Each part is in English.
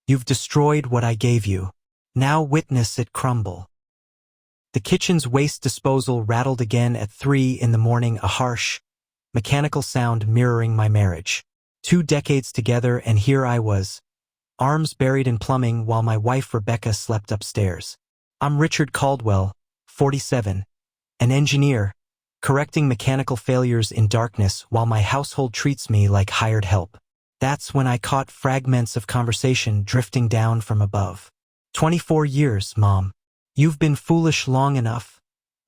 You've destroyed what I gave you. Now witness it crumble. The kitchen's waste disposal rattled again at 3 in the morning, a harsh, mechanical sound mirroring my marriage. 2 decades together, and here I was, arms buried in plumbing while my wife Rebecca slept upstairs. I'm Richard Caldwell, 47, an engineer, correcting mechanical failures in darkness while my household treats me like hired help. That's when I caught fragments of conversation drifting down from above. 24 years, Mom. You've been foolish long enough,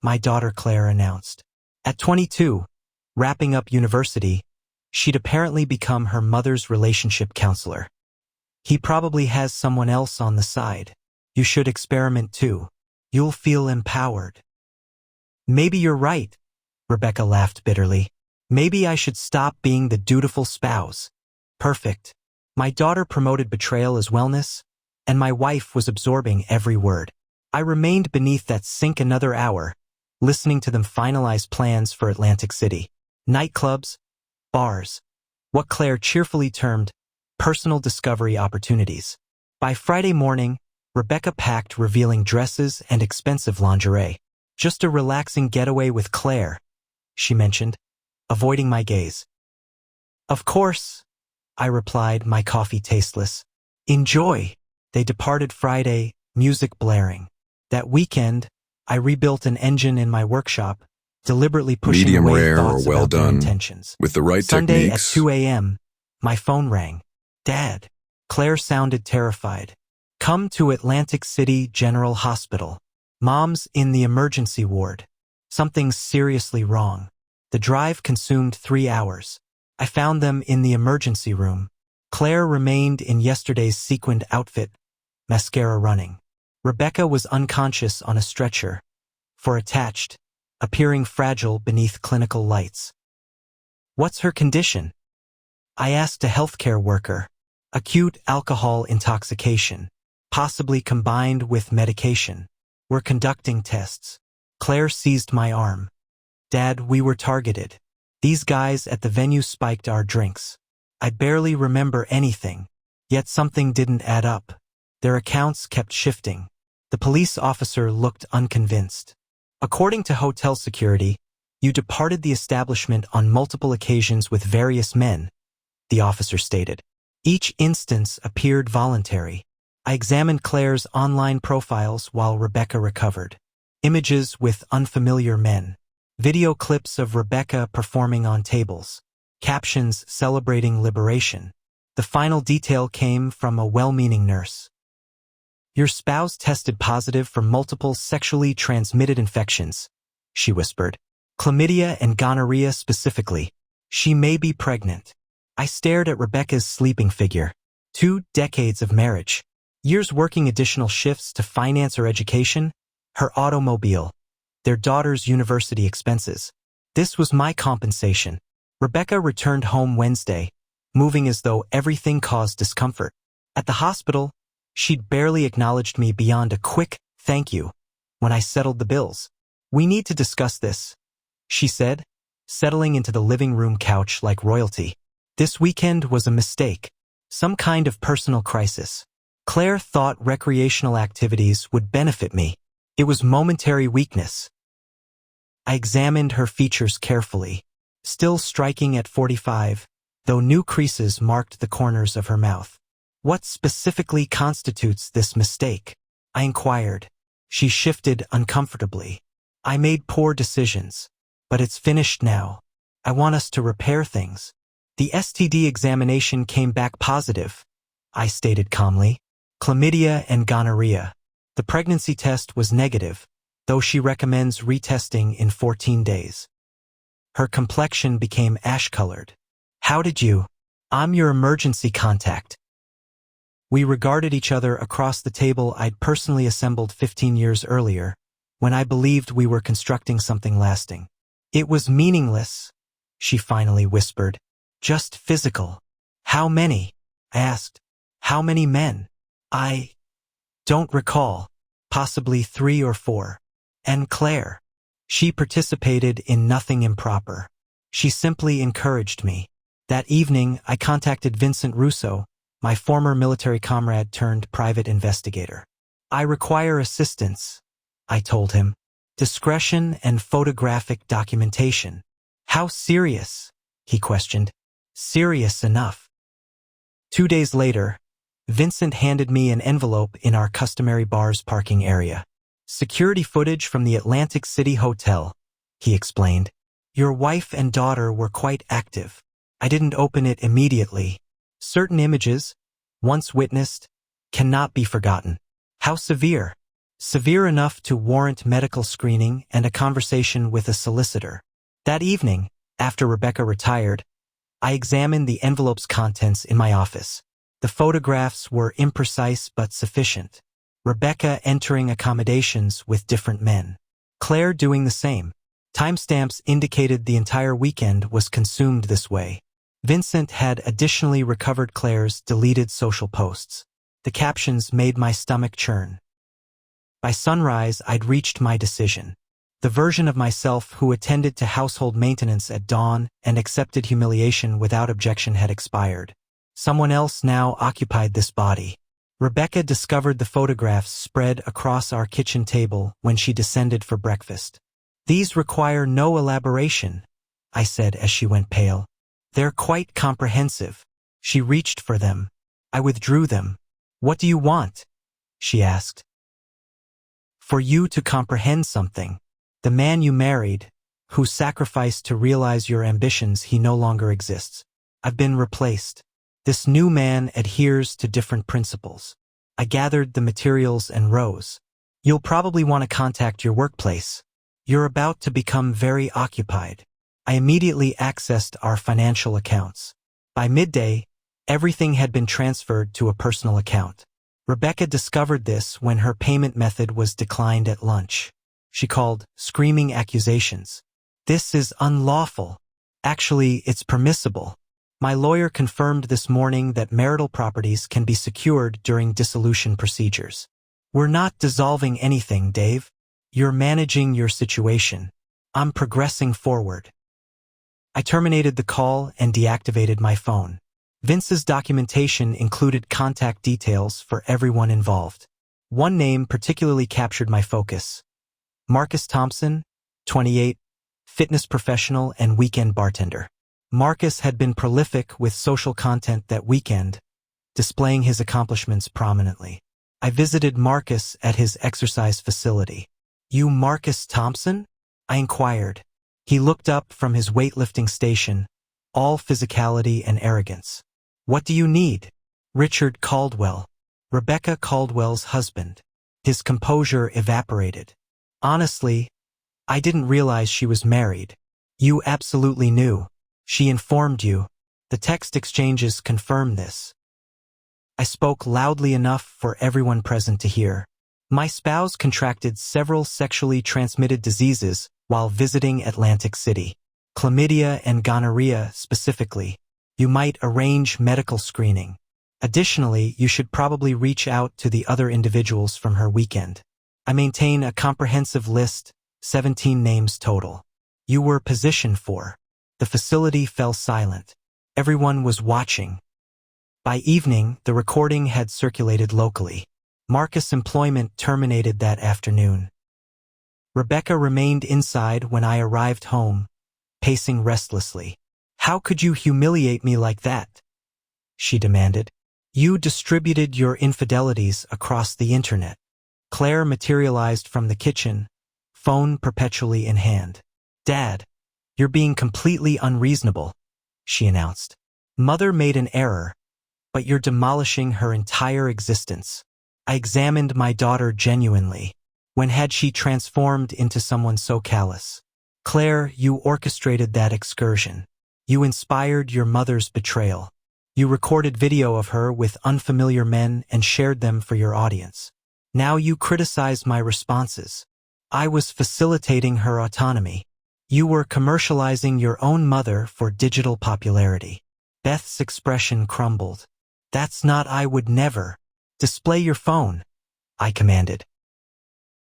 my daughter Claire announced. At 22, wrapping up university, she'd apparently become her mother's relationship counselor. He probably has someone else on the side. You should experiment too. You'll feel empowered. Maybe you're right, Rebecca laughed bitterly. Maybe I should stop being the dutiful spouse. Perfect. My daughter promoted betrayal as wellness, and my wife was absorbing every word. I remained beneath that sink another hour, listening to them finalize plans for Atlantic City. Nightclubs, bars, what Claire cheerfully termed personal discovery opportunities. By Friday morning, Rebecca packed, revealing dresses and expensive lingerie. Just a relaxing getaway with Claire, she mentioned, avoiding my gaze. Of course, I replied, my coffee tasteless. Enjoy. They departed Friday, music blaring. That weekend, I rebuilt an engine in my workshop, deliberately pushing Medium away rare thoughts or well about their done, intentions. with the right Sunday techniques. at 2 a.m., my phone rang. Dad. Claire sounded terrified. Come to Atlantic City General Hospital. Mom's in the emergency ward. Something's seriously wrong. The drive consumed 3 hours. I found them in the emergency room. Claire remained in yesterday's sequined outfit, mascara running. Rebecca was unconscious on a stretcher, for attached, appearing fragile beneath clinical lights. What's her condition? I asked a healthcare worker. Acute alcohol intoxication, possibly combined with medication. We're conducting tests. Claire seized my arm. Dad, we were targeted. These guys at the venue spiked our drinks. I barely remember anything, yet something didn't add up. Their accounts kept shifting. The police officer looked unconvinced. According to hotel security, you departed the establishment on multiple occasions with various men, the officer stated. Each instance appeared voluntary. I examined Claire's online profiles while Rebecca recovered. Images with unfamiliar men. Video clips of Rebecca performing on tables. Captions celebrating liberation. The final detail came from a well-meaning nurse. Your spouse tested positive for multiple sexually transmitted infections, she whispered. Chlamydia and gonorrhea specifically. She may be pregnant. I stared at Rebecca's sleeping figure. 2 decades of marriage. Years working additional shifts to finance her education, her automobile, their daughter's university expenses. This was my compensation. Rebecca returned home Wednesday, moving as though everything caused discomfort. At the hospital, she'd barely acknowledged me beyond a quick thank you when I settled the bills. We need to discuss this, she said, settling into the living room couch like royalty. This weekend was a mistake, some kind of personal crisis. Claire thought recreational activities would benefit me. It was momentary weakness. I examined her features carefully, still striking at 45, though new creases marked the corners of her mouth. What specifically constitutes this mistake? I inquired. She shifted uncomfortably. I made poor decisions, but it's finished now. I want us to repair things. The STD examination came back positive, I stated calmly. Chlamydia and gonorrhea. The pregnancy test was negative, though she recommends retesting in 14 days. Her complexion became ash-colored. How did you? I'm your emergency contact. We regarded each other across the table I'd personally assembled 15 years earlier, when I believed we were constructing something lasting. It was meaningless, she finally whispered. Just physical. How many? I asked. How many men? I don't recall. Possibly 3 or 4. And Claire. She participated in nothing improper. She simply encouraged me. That evening, I contacted Vincent Russo, my former military comrade turned private investigator. I require assistance, I told him. Discretion and photographic documentation. How serious? He questioned. Serious enough. 2 days later, Vincent handed me an envelope in our customary bar's parking area. Security footage from the Atlantic City Hotel, he explained. Your wife and daughter were quite active. I didn't open it immediately. Certain images, once witnessed, cannot be forgotten. How severe? Severe enough to warrant medical screening and a conversation with a solicitor. That evening, after Rebecca retired, I examined the envelope's contents in my office. The photographs were imprecise but sufficient. Rebecca entering accommodations with different men. Claire doing the same. Timestamps indicated the entire weekend was consumed this way. Vincent had additionally recovered Claire's deleted social posts. The captions made my stomach churn. By sunrise, I'd reached my decision. The version of myself who attended to household maintenance at dawn and accepted humiliation without objection had expired. Someone else now occupied this body. Rebecca discovered the photographs spread across our kitchen table when she descended for breakfast. These require no elaboration, I said as she went pale. They're quite comprehensive. She reached for them. I withdrew them. What do you want? She asked. For you to comprehend something. The man you married, who sacrificed to realize your ambitions, he no longer exists. I've been replaced. This new man adheres to different principles. I gathered the materials and rose. You'll probably want to contact your workplace. You're about to become very occupied. I immediately accessed our financial accounts. By midday, everything had been transferred to a personal account. Rebecca discovered this when her payment method was declined at lunch. She called, screaming accusations. This is unlawful. Actually, it's permissible. My lawyer confirmed this morning that marital properties can be secured during dissolution procedures. We're not dissolving anything, Dave. You're managing your situation. I'm progressing forward. I terminated the call and deactivated my phone. Vince's documentation included contact details for everyone involved. One name particularly captured my focus. Marcus Thompson, 28, fitness professional and weekend bartender. Marcus had been prolific with social content that weekend, displaying his accomplishments prominently. I visited Marcus at his exercise facility. You Marcus Thompson? I inquired. He looked up from his weightlifting station, all physicality and arrogance. What do you need? Richard Caldwell, Rebecca Caldwell's husband. His composure evaporated. Honestly, I didn't realize she was married. You absolutely knew. She informed you. The text exchanges confirm this. I spoke loudly enough for everyone present to hear. My spouse contracted several sexually transmitted diseases while visiting Atlantic City. Chlamydia and gonorrhea specifically. You might arrange medical screening. Additionally, you should probably reach out to the other individuals from her weekend. I maintain a comprehensive list, 17 names total. You were positioned for. The facility fell silent. Everyone was watching. By evening, the recording had circulated locally. Marcus' employment terminated that afternoon. Rebecca remained inside when I arrived home, pacing restlessly. How could you humiliate me like that? She demanded. You distributed your infidelities across the internet. Claire materialized from the kitchen, phone perpetually in hand. Dad, you're being completely unreasonable, she announced. Mother made an error, but you're demolishing her entire existence. I examined my daughter genuinely. When had she transformed into someone so callous? Claire, you orchestrated that excursion. You inspired your mother's betrayal. You recorded video of her with unfamiliar men and shared them for your audience. Now you criticize my responses. I was facilitating her autonomy. You were commercializing your own mother for digital popularity. Beth's expression crumbled. That's not I would never. Display your phone, I commanded.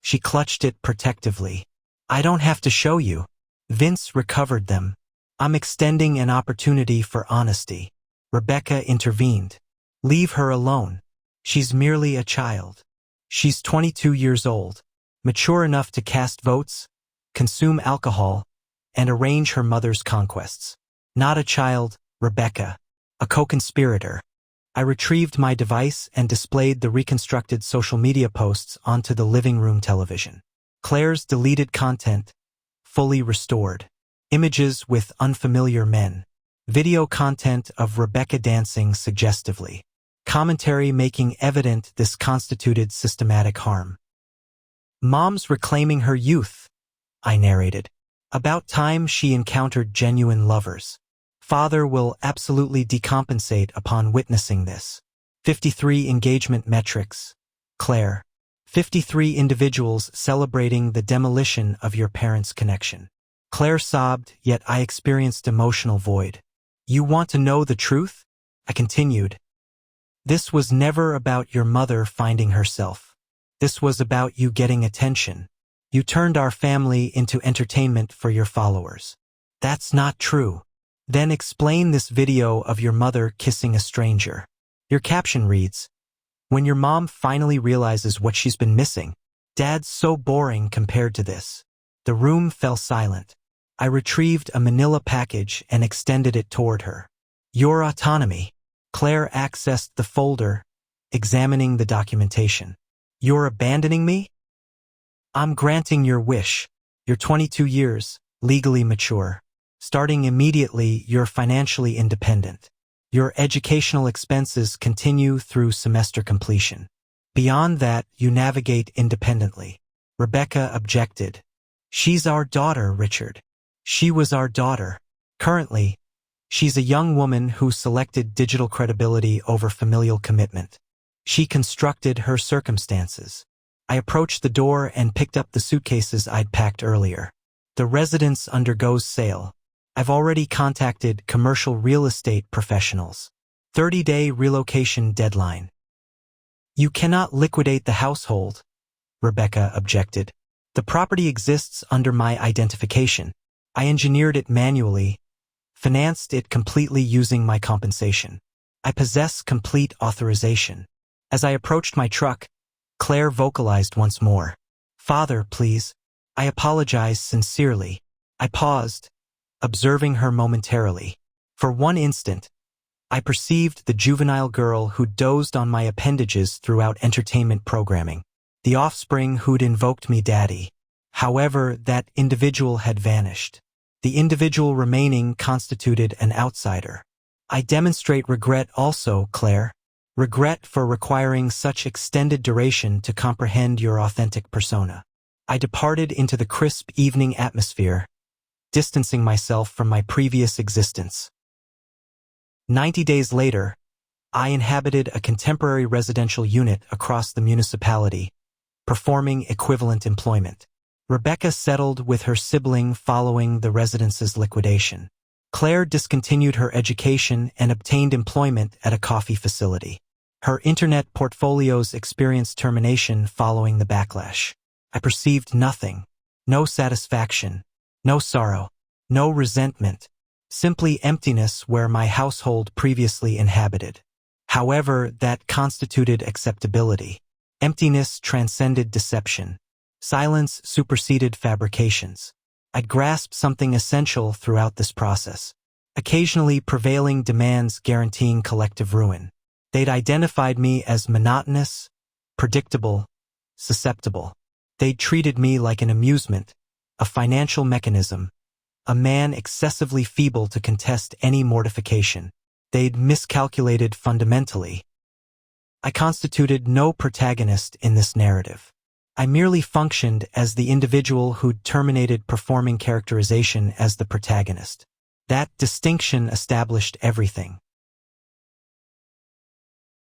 She clutched it protectively. I don't have to show you. Vince recovered them. I'm extending an opportunity for honesty. Rebecca intervened. Leave her alone. She's merely a child. She's 22 years old, mature enough to cast votes, consume alcohol, and arrange her mother's conquests. Not a child, Rebecca. A co-conspirator. I retrieved my device and displayed the reconstructed social media posts onto the living room television. Claire's deleted content, fully restored. Images with unfamiliar men. Video content of Rebecca dancing suggestively. Commentary making evident this constituted systematic harm. Mom's reclaiming her youth, I narrated. About time she encountered genuine lovers. Father will absolutely decompensate upon witnessing this. 53 engagement metrics. Claire. 53 individuals celebrating the demolition of your parents' connection. Claire sobbed, yet I experienced emotional void. You want to know the truth? I continued. This was never about your mother finding herself. This was about you getting attention. You turned our family into entertainment for your followers. That's not true. Then explain this video of your mother kissing a stranger. Your caption reads, "When your mom finally realizes what she's been missing, Dad's so boring compared to this." The room fell silent. I retrieved a manila package and extended it toward her. Your autonomy. Claire accessed the folder, examining the documentation. You're abandoning me? I'm granting your wish. You're 22 years, legally mature. Starting immediately, you're financially independent. Your educational expenses continue through semester completion. Beyond that, you navigate independently. Rebecca objected. She's our daughter, Richard. She was our daughter. Currently, she's a young woman who selected digital credibility over familial commitment. She constructed her circumstances. I approached the door and picked up the suitcases I'd packed earlier. The residence undergoes sale. I've already contacted commercial real estate professionals. 30-day relocation deadline. You cannot liquidate the household, Rebecca objected. The property exists under my identification. I engineered it manually, financed it completely using my compensation. I possess complete authorization. As I approached my truck, Claire vocalized once more. Father, please. I apologize sincerely. I paused, observing her momentarily. For one instant, I perceived the juvenile girl who dozed on my appendages throughout entertainment programming, the offspring who'd invoked me daddy. However, that individual had vanished. The individual remaining constituted an outsider. I demonstrate regret also, Claire. Regret for requiring such extended duration to comprehend your authentic persona. I departed into the crisp evening atmosphere, distancing myself from my previous existence. 90 days later, I inhabited a contemporary residential unit across the municipality, performing equivalent employment. Rebecca settled with her sibling following the residence's liquidation. Claire discontinued her education and obtained employment at a coffee facility. Her internet portfolios experienced termination following the backlash. I perceived nothing, no satisfaction, no sorrow, no resentment, simply emptiness where my household previously inhabited. However, that constituted acceptability. Emptiness transcended deception. Silence superseded fabrications. I'd grasped something essential throughout this process. Occasionally prevailing demands guaranteeing collective ruin. They'd identified me as monotonous, predictable, susceptible. They'd treated me like an amusement, a financial mechanism, a man excessively feeble to contest any mortification. They'd miscalculated fundamentally. I constituted no protagonist in this narrative. I merely functioned as the individual who'd terminated performing characterization as the protagonist. That distinction established everything.